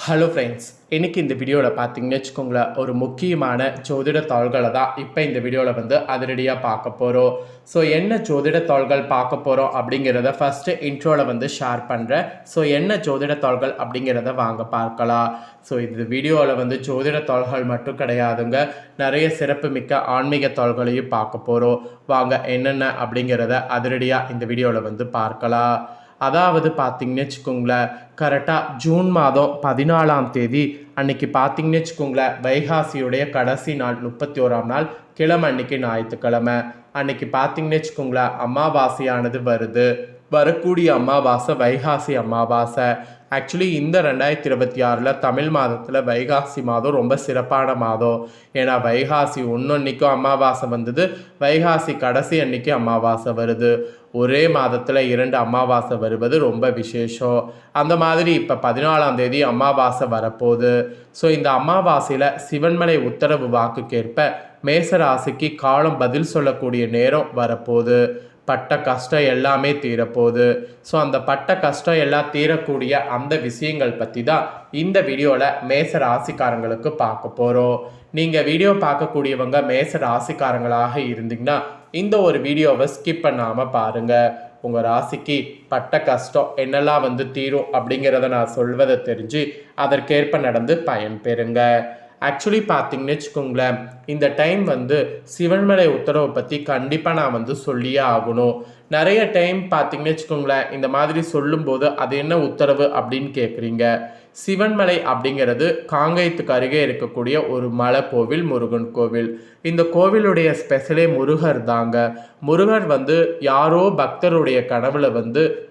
Hello friends, இன்றைக்கி இந்த வீடியோவில் பார்த்தீங்கன்னு வச்சுக்கோங்களேன், ஒரு முக்கியமான ஜோதிட தாள்களை தான் இப்போ இந்த வீடியோவில் அதிரடியாக பார்க்க போகிறோம். ஸோ என்ன ஜோதிட தாள்கள் பார்க்க போகிறோம் அப்படிங்கிறத ஃபஸ்ட்டு இன்ட்ரோவில் ஷேர் பண்ணுறேன். ஸோ என்ன ஜோதிட தாள்கள் அப்படிங்கிறத வாங்க பார்க்கலாம். ஸோ இந்த வீடியோவில் ஜோதிட தாள்கள் மட்டும் கிடையாதுங்க, நிறைய சிறப்பு மிக்க ஆன்மீக தாள்களையும் பார்க்க போகிறோம். வாங்க என்னென்ன அப்படிங்கிறத அதிரடியாக இந்த வீடியோவில் பார்க்கலாம். அதாவது பார்த்தீங்கன்னு வச்சுக்கோங்களேன், கரெக்டாக ஜூன் மாதம் 14ஆம் தேதி அன்னைக்கு பார்த்தீங்கன்னு வச்சுக்கோங்களேன், வைகாசியுடைய கடைசி நாள் 31ஆம் நாள் கிழமை, அன்னைக்கு ஞாயிற்றுக்கிழமை. அன்னைக்கு பார்த்தீங்கன்னு வச்சுக்கோங்களேன், அமாவாசையானது வருது. வரக்கூடிய அமாவாசை வைகாசி அமாவாசை. ஆக்சுவலி இந்த 2026 தமிழ் மாதத்தில் வைகாசி மாதம் ரொம்ப சிறப்பான மாதம். ஏன்னா வைகாசி ஒன்னன்னைக்கும் அமாவாசை வந்தது, வைகாசி கடைசி அன்னைக்கு அமாவாசை வருது. ஒரே மாதத்தில் 2 அமாவாசை வருவது ரொம்ப விசேஷம். அந்த மாதிரி இப்போ 14ஆம் தேதி அமாவாசை வரப்போகுது. ஸோ இந்த அமாவாசையில் சிவன்மலை உத்தரவு வாக்குக்கேற்ப மேசராசிக்கு காலம் பதில் சொல்லக்கூடிய நேரம் வரப்போகுது. பட்ட கஷ்டம் எல்லாமே தீரப்போகுது. ஸோ அந்த பட்ட கஷ்டம் எல்லாம் தீரக்கூடிய அந்த விஷயங்கள் பற்றி தான் இந்த வீடியோவில் மேச ராசிக்காரங்களுக்கு பார்க்க போகிறோம். நீங்கள் வீடியோ பார்க்கக்கூடியவங்க மேச ராசிக்காரங்களாக இருந்தீங்கன்னா இந்த ஒரு வீடியோவை ஸ்கிப் பண்ணாமல் பாருங்கள். உங்கள் ராசிக்கு பட்ட கஷ்டம் என்னெல்லாம் தீரும் அப்படிங்கிறத நான் சொல்வதை தெரிஞ்சு அதற்கேற்ப நடந்து பயன் பெறுங்க. ஆக்சுவலி பார்த்தீங்கன்னு வச்சுக்கோங்களேன், இந்த டைம் சிவன்மலை உத்தரவை பற்றி கண்டிப்பாக நான் சொல்லியே ஆகணும். நிறைய டைம் பார்த்தீங்கன்னு வச்சுக்கோங்களேன், இந்த மாதிரி சொல்லும்போது அது என்ன உத்தரவு அப்படின்னு கேட்குறீங்க. சிவன்மலை அப்படிங்கிறது காங்கயத்துக்கு அருகே இருக்கக்கூடிய ஒரு மலை கோவில், முருகன் கோவில். இந்த கோவிலுடைய ஸ்பெஷலே முருகர் தாங்க. முருகர் யாரோ பக்தருடைய கனவுல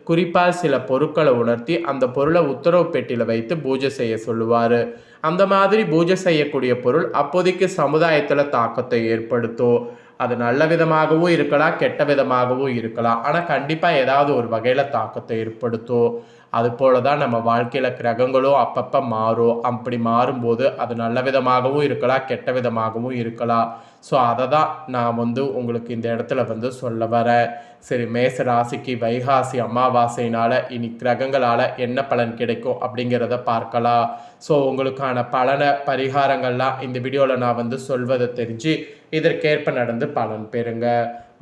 குறிப்பாக சில பொருட்களை உணர்த்தி அந்த பொருளை உத்தரவு பெட்டியில் வைத்து பூஜை செய்ய சொல்லுவார். அந்த மாதிரி பூஜை செய்யக்கூடிய பொருள் அப்போதைக்கு சமுதாயத்தில் தாக்கத்தை ஏற்படுத்தும். அது நல்ல விதமாகவும் இருக்கலாம், கெட்ட விதமாகவும் இருக்கலாம். ஆனால் கண்டிப்பாக ஏதாவது ஒரு வகையில் தாக்கத்தை ஏற்படுத்தும். அது போல தான் நம்ம வாழ்க்கையில் கிரகங்களும் அப்பப்போ மாறும். அப்படி மாறும்போது அது நல்ல விதமாகவும் இருக்கலாம், கெட்ட விதமாகவும் இருக்கலாம். ஸோ அதை தான் நான் உங்களுக்கு இந்த இடத்துல சொல்ல வரேன். சரி, மேச ராசிக்கு வைகாசி அமாவாசையினால் இனி கிரகங்களால் என்ன பலன் கிடைக்கும் அப்படிங்கிறத பார்க்கலாம். ஸோ உங்களுக்கான பலனை பரிகாரங்கள்லாம் இந்த வீடியோவில் நான் சொல்வதை தெரிஞ்சு இதற்கேற்ப நடந்து பலன் பெறுங்க.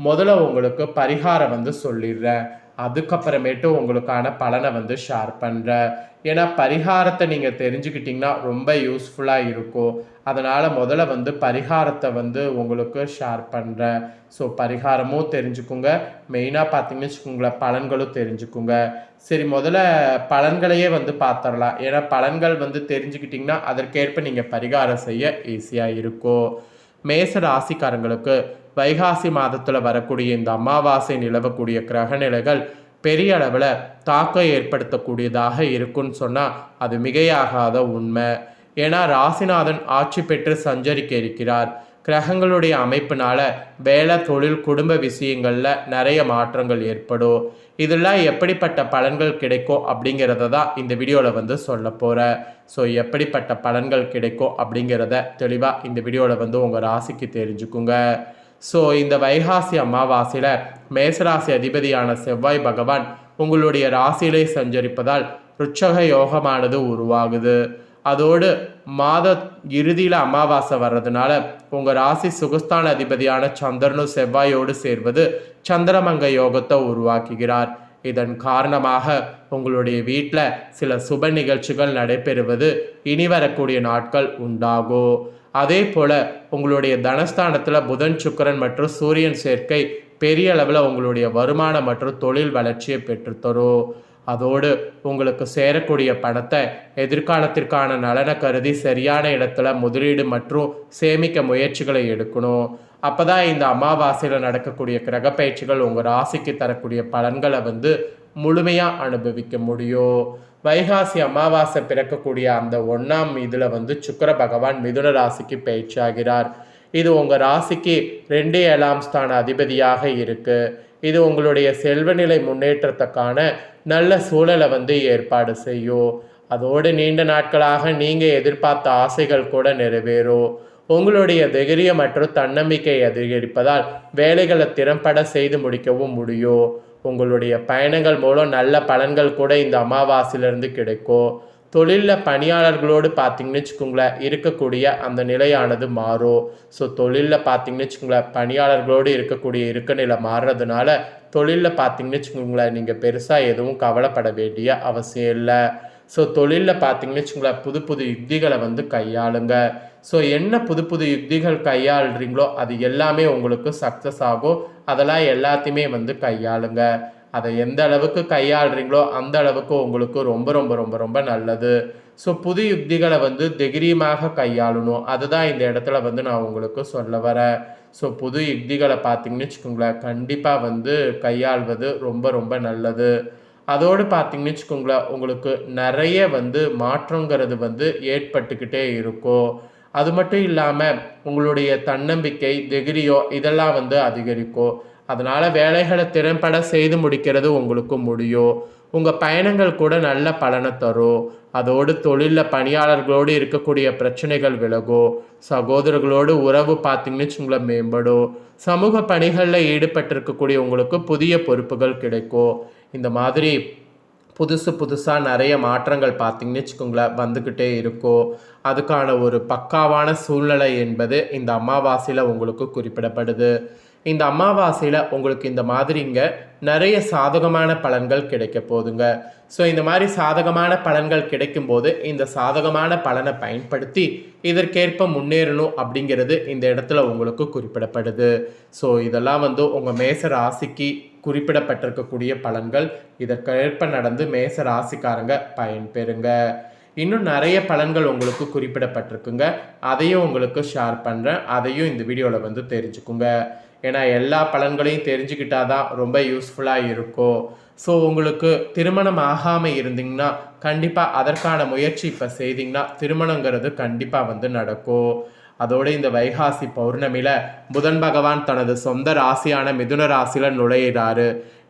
முதல்ல உங்களுக்கு பரிகாரம் சொல்லிடுறேன். அதுக்கப்புறமேட்டு உங்களுக்கான பலனை ஷேர் பண்ணுறேன். ஏன்னா பரிகாரத்தை நீங்கள் தெரிஞ்சுக்கிட்டிங்கன்னா ரொம்ப யூஸ்ஃபுல்லாக இருக்கும். அதனால் முதல்ல பரிகாரத்தை உங்களுக்கு ஷேர் பண்ணுறேன். ஸோ பரிகாரமும் தெரிஞ்சுக்குங்க, மெயினாக பார்த்தீங்கன்னு வச்சுக்கோங்களேன் பலன்களும் தெரிஞ்சுக்குங்க. சரி, முதல்ல பலன்களையே பார்த்துடலாம். ஏன்னா பலன்கள் தெரிஞ்சுக்கிட்டிங்கன்னா அதற்கேற்ப நீங்கள் பரிகாரம் செய்ய ஈஸியாக இருக்கும். மேச ராசிக்காரங்களுக்கு வைகாசி மாதத்தில் வரக்கூடிய இந்த அமாவாசை நிலவக்கூடிய கிரக நிலைகள் பெரிய அளவில் தாக்கம் ஏற்படுத்தக்கூடியதாக இருக்குன்னு சொன்னால் அது மிகையாகாத உண்மை. ஏன்னா ராசிநாதன் ஆட்சி பெற்று சஞ்சரிக்க இருக்கிறார். கிரகங்களுடைய அமைப்பினால வேலை, தொழில், குடும்ப விஷயங்களில் நிறைய மாற்றங்கள் ஏற்படும். இதெல்லாம் எப்படிப்பட்ட பலன்கள் கிடைக்கும் அப்படிங்கிறத தான் இந்த வீடியோவில் சொல்ல போகிறேன். ஸோ எப்படிப்பட்ட பலன்கள் கிடைக்கும் அப்படிங்கிறத தெளிவாக இந்த வீடியோவில் உங்கள் ராசிக்கு தெரிஞ்சுக்குங்க. ஸோ இந்த வைகாசி அமாவாசையில் மேசராசி அதிபதியான செவ்வாய் பகவான் உங்களுடைய ராசியிலே சஞ்சரிப்பதால் ருட்சக யோகமானது உருவாகுது. அதோடு மாத இறுதியில் அமாவாசை வர்றதுனால உங்கள் ராசி சுகஸ்தான அதிபதியான சந்திரனும் செவ்வாயோடு சேர்வது சந்திரமங்க யோகத்தை உருவாக்குகிறார். இதன் காரணமாக உங்களுடைய வீட்டில் சில சுப நிகழ்ச்சிகள் நடைபெறுவது இனி வரக்கூடிய நாட்கள் உண்டாகும். அதே போல் உங்களுடைய தனஸ்தானத்தில் புதன், சுக்கிரன் மற்றும் சூரியன் சேர்க்கை பெரிய அளவில் உங்களுடைய வருமானம் மற்றும் தொழில் வளர்ச்சியை பெற்றுத்தரும். அதோடு உங்களுக்கு சேரக்கூடிய பணத்தை எதிர்காலத்திற்கான நலனை கருதி சரியான இடத்துல முதலீடு மற்றும் சேமிக்க முயற்சிகளை எடுக்கணும். அப்போ தான் இந்த அமாவாசையில் நடக்கக்கூடிய கிரக பயிற்சிகள் உங்கள் ராசிக்கு தரக்கூடிய பலன்களை முழுமையாக அனுபவிக்க முடியும். வைகாசி அமாவாசை பிறக்கக்கூடிய அந்த 1ஆம் இதில் சுக்கிர பகவான் மிதுன ராசிக்கு பயிற்சியாகிறார். இது உங்கள் ராசிக்கு 2, 7ஆம் ஸ்தான அதிபதியாக இருக்குது. இது உங்களுடைய செல்வநிலை முன்னேற்றத்துக்கான நல்ல சூழலை ஏற்பாடு செய்யும். அதோடு நீண்ட நாட்களாக நீங்கள் எதிர்பார்த்த ஆசைகள் கூட நிறைவேறும். உங்களுடைய தைரியம் மற்றும் தன்னம்பிக்கை அதிகரிப்பதால் வேலைகளை திறம்பட செய்து முடிக்கவும் முடியும். உங்களுடைய பயணங்கள் மூலம் நல்ல பலன்கள் கூட இந்த அமாவாசையிலிருந்து கிடைக்கும். தொழிலில் பணியாளர்களோடு பார்த்திங்கன்னு வச்சுக்கோங்களேன் இருக்கக்கூடிய அந்த நிலையானது மாறும். ஸோ தொழிலில் பார்த்திங்கன்னு வச்சுக்கோங்களேன் பணியாளர்களோடு இருக்கக்கூடிய நிலை மாறுறதுனால தொழிலில் பார்த்திங்கன்னு வச்சுக்கோங்களேன் நீங்கள் பெருசாக எதுவும் கவலைப்பட வேண்டிய அவசியம் இல்லை. ஸோ தொழிலில் பார்த்திங்கன்னு வச்சுக்கோங்களேன் புது புது யுக்திகளை வந்து கையாளுங்க. ஸோ என்ன புது புது யுக்திகள் கையாளுறீங்களோ அது எல்லாமே உங்களுக்கு சக்ஸஸ் ஆகும். அதெல்லாம் எல்லாத்தையுமே வந்து கையாளுங்க. அதை எந்த அளவுக்கு கையாளுறீங்களோ அந்த அளவுக்கு உங்களுக்கு ரொம்ப ரொம்ப ரொம்ப ரொம்ப நல்லது. ஸோ புது யுக்திகளை வந்து தைரியமாக கையாளணும். அதுதான் இந்த இடத்துல வந்து நான் உங்களுக்கு சொல்ல வரேன். ஸோ புது யுக்திகளை பார்த்தீங்கன்னு வச்சுக்கோங்களேன் கண்டிப்பாக வந்து கையாள்வது ரொம்ப ரொம்ப நல்லது. அதோடு பார்த்தீங்கன்னு வச்சுக்கோங்களேன் உங்களுக்கு நிறைய வந்து மாற்றங்கிறது வந்து ஏற்பட்டுக்கிட்டே இருக்கும். அது மட்டும் இல்லாமல் உங்களுடைய தன்னம்பிக்கை தைரியம் இதெல்லாம் வந்து அதிகரிக்கும். அதனால் வேலைகளை திறம்பட செய்து முடிக்கிறது உங்களுக்கு முடியும். உங்கள் பயணங்கள் கூட நல்ல பலனை தரும். அதோடு தொழிலில் பணியாளர்களோடு இருக்கக்கூடிய பிரச்சனைகள் விலகும். சகோதரர்களோடு உறவு பார்த்தீங்கன்னு வச்சுங்கள மேம்படும். சமூக பணிகளில் ஈடுபட்டிருக்கக்கூடிய உங்களுக்கு புதிய பொறுப்புகள் கிடைக்கும். இந்த மாதிரி புதுசாக நிறைய மாற்றங்கள் பார்த்திங்கன்னு வச்சுக்கோங்களேன் வந்துக்கிட்டே இருக்கும். அதுக்கான ஒரு பக்காவான சூழ்நிலை என்பது இந்த அமாவாசையில் உங்களுக்கு குறிப்பிடப்படுது. இந்த அமாவாசையில் உங்களுக்கு இந்த மாதிரிங்க நிறைய சாதகமான பலன்கள் கிடைக்க போதுங்க. ஸோ இந்த மாதிரி சாதகமான பலன்கள் கிடைக்கும்போது இந்த சாதகமான பலனை பயன்படுத்தி இதற்கேற்ப முன்னேறணும் அப்படிங்கிறது இந்த இடத்துல உங்களுக்கு குறிப்பிடப்படுது. ஸோ இதெல்லாம் வந்து உங்கள் மேச ராசிக்கு குறிப்பிடப்பட்டிருக்கக்கூடிய பலன்கள். இதற்கேற்ப நடந்து மேச ராசிக்காரங்க பயன்பெறுங்க. இன்னும் நிறைய பலன்கள் உங்களுக்கு குறிப்பிடப்பட்டிருக்குங்க. அதையும் உங்களுக்கு ஷேர் பண்ணுறேன். அதையும் இந்த வீடியோவில் வந்து தெரிஞ்சுக்குங்க. ஏன்னா எல்லா பலன்களையும் தெரிஞ்சுக்கிட்டாதான் ரொம்ப யூஸ்ஃபுல்லாக இருக்கும். ஸோ உங்களுக்கு திருமணம் ஆகாமல் இருந்தீங்கன்னா கண்டிப்பாக அதற்கான முயற்சி இப்போ செய்தீங்கன்னா திருமணங்கிறது கண்டிப்பாக வந்து நடக்கும். அதோடு இந்த வைகாசி பௌர்ணமியில் புதன் பகவான் தனது சொந்த ராசியான மிதுன ராசியில் நுழையிறாரு.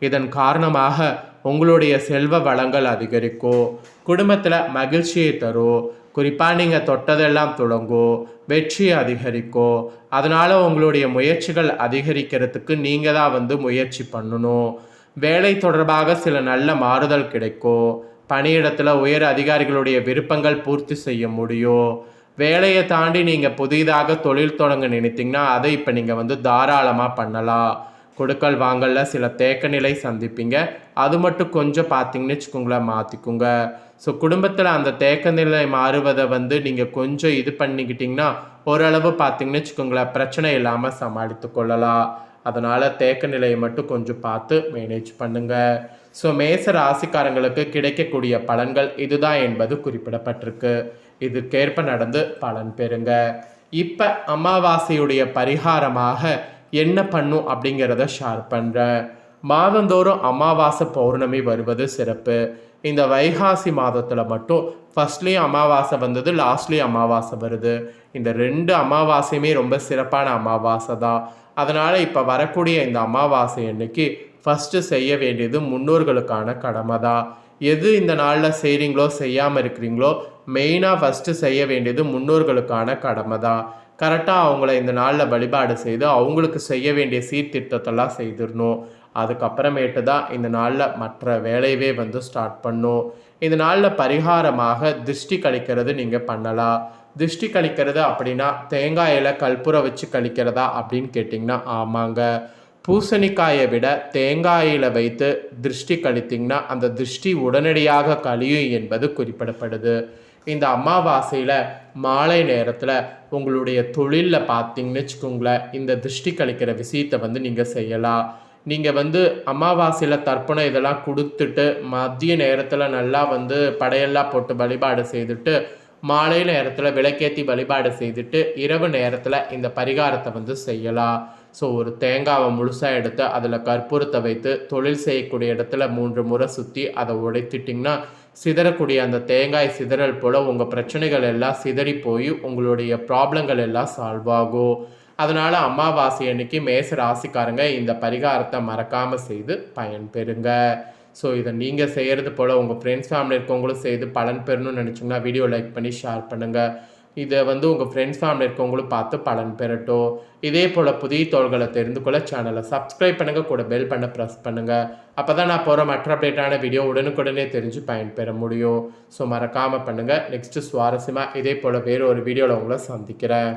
இதன் காரணமாக உங்களுடைய செல்வ வளங்கள் அதிகரிக்கும். குடும்பத்தில் மகிழ்ச்சியை தரும். குறிப்பாக நீங்கள் தொட்டதெல்லாம் தொடங்கும். வெற்றி அதிகரிக்கும். அதனால் உங்களுடைய முயற்சிகள் அதிகரிக்கிறதுக்கு நீங்கள் தான் வந்து முயற்சி பண்ணணும். வேலை தொடர்பாக சில நல்ல மாறுதல் கிடைக்கும். பணியிடத்தில் உயர் அதிகாரிகளுடைய விருப்பங்கள் பூர்த்தி செய்ய முடியும். வேலையை தாண்டி நீங்கள் புதிதாக தொழில் தொடங்க நினைத்தீங்கன்னா அதை இப்போ நீங்கள் வந்து தாராளமாக பண்ணலாம். கொடுக்கல் வாங்கல சில தேக்க நிலை சந்திப்பீங்க. அது மட்டும் கொஞ்சம் பார்த்தீங்கன்னு வச்சுக்கோங்களேன் மாற்றிக்குங்க. ஸோ குடும்பத்தில் அந்த தேக்க நிலை மாறுவதை வந்து நீங்கள் கொஞ்சம் இது பண்ணிக்கிட்டிங்கன்னா ஓரளவு பார்த்தீங்கன்னு வச்சுக்கோங்களேன் பிரச்சனை இல்லாமல் சமாளித்து கொள்ளலாம். அதனால் தேக்க நிலையை மட்டும் கொஞ்சம் பார்த்து மேனேஜ் பண்ணுங்கள். ஸோ மேச ராசிக்காரங்களுக்கு கிடைக்கக்கூடிய பலன்கள் இதுதான் என்பது குறிப்பிடப்பட்டிருக்கு. இதுக்கேற்ப நடந்து பலன் பெறுங்க. இப்போ அமாவாசையுடைய பரிகாரமாக என்ன பண்ணும் அப்படிங்கிறத ஷேர் பண்ணுறேன். மாதந்தோறும் அமாவாசை பௌர்ணமி வருவது சிறப்பு. இந்த வைகாசி மாதத்தில் மட்டும் ஃபர்ஸ்ட்லேயும் அமாவாசை வந்தது, லாஸ்ட்லேயும் அமாவாசை வருது. இந்த 2 அமாவாசையுமே ரொம்ப சிறப்பான அமாவாசை தான். அதனால் இப்போ வரக்கூடிய இந்த அமாவாசை அன்னைக்கு ஃபஸ்ட்டு செய்ய வேண்டியது முன்னோர்களுக்கான கடமை தான். எது இந்த நாளில் செய்கிறீங்களோ செய்யாமல் இருக்கிறீங்களோ மெயினாக ஃபஸ்ட்டு செய்ய வேண்டியது முன்னோர்களுக்கான கடமை தான். கரெக்டாக அவங்கள இந்த நாளில் வழிபாடு செய்து அவங்களுக்கு செய்ய வேண்டிய சீர்திருத்தத்தெல்லாம் செய்திடணும். அதுக்கப்புறமேட்டு தான் இந்த நாளில் மற்ற வேலையவே வந்து ஸ்டார்ட் பண்ணும். இந்த நாளில் பரிகாரமாக திருஷ்டி கழிக்கிறது நீங்கள் பண்ணலாம். திருஷ்டி கழிக்கிறது அப்படின்னா தேங்காயில் கற்பூரம் வச்சு கழிக்கிறதா அப்படின்னு கேட்டிங்கன்னா ஆமாங்க. பூசணிக்காயை விட தேங்காயில் வைத்து திருஷ்டி கழித்திங்கன்னா அந்த திருஷ்டி உடனடியாக கழியும் என்பது குறிப்பிடப்படுது. இந்த அமாவாசையில் மாலை நேரத்தில் உங்களுடைய தொழிலில் பார்த்தீங்கன்னு வச்சுக்கோங்களேன் இந்த திருஷ்டி கழிக்கிற விஷயத்தை வந்து நீங்கள் செய்யலாம். நீங்கள் வந்து அமாவாசையில் தர்ப்பணம் இதெல்லாம் கொடுத்துட்டு மதிய நேரத்தில் நல்லா வந்து படையெல்லாம் போட்டு வழிபாடு செய்துட்டு மாலை நேரத்தில் விளக்கேற்றி வழிபாடு செய்துட்டு இரவு நேரத்தில் இந்த பரிகாரத்தை வந்து செய்யலாம். ஸோ ஒரு தேங்காவை முழுசாக எடுத்து அதில் கற்பூரத்தை வைத்து தொழில் செய்யக்கூடிய இடத்துல 3 முறை சுற்றி அதை உடைத்திட்டிங்கன்னா சிதறக்கூடிய அந்த தேங்காய் சிதறல் போல் உங்கள் பிரச்சனைகள் எல்லாம் சிதறி போய் உங்களுடைய ப்ராப்ளங்கள் எல்லாம் சால்வ் ஆகும். அதனால் அமாவாசை அன்னைக்கு மேச ராசிக்காரங்க இந்த பரிகாரத்தை மறக்காமல் செய்து பயன்பெறுங்க. ஸோ இதை நீங்கள் செய்கிறது போல் உங்கள் ஃப்ரெண்ட்ஸ் ஃபேமிலி இருக்கவங்களும் செய்து பலன் பெறணும்னு நினச்சிங்கன்னா வீடியோ லைக் பண்ணி ஷேர் பண்ணுங்கள். இதை வந்து உங்கள் ஃப்ரெண்ட்ஸ் ஃபேமிலி இருக்கவங்களும் பார்த்து பலன் பெறட்டும். இதே போல் புதிய தகவல்களை தெரிந்து கொள்ள சேனலை சப்ஸ்கிரைப் பண்ணுங்கள், கூட பெல் பண்ண ப்ரெஸ் பண்ணுங்கள். அப்போ தான் நான் போகிற மற்ற அப்டேட்டான வீடியோ உடனுக்குடனே தெரிஞ்சு பயன்பெற முடியும். ஸோ மறக்காமல் பண்ணுங்கள். நெக்ஸ்ட்டு சுவாரஸ்யமாக இதே போல் வேறு ஒரு வீடியோவில் உங்களை சந்திக்கிறேன்.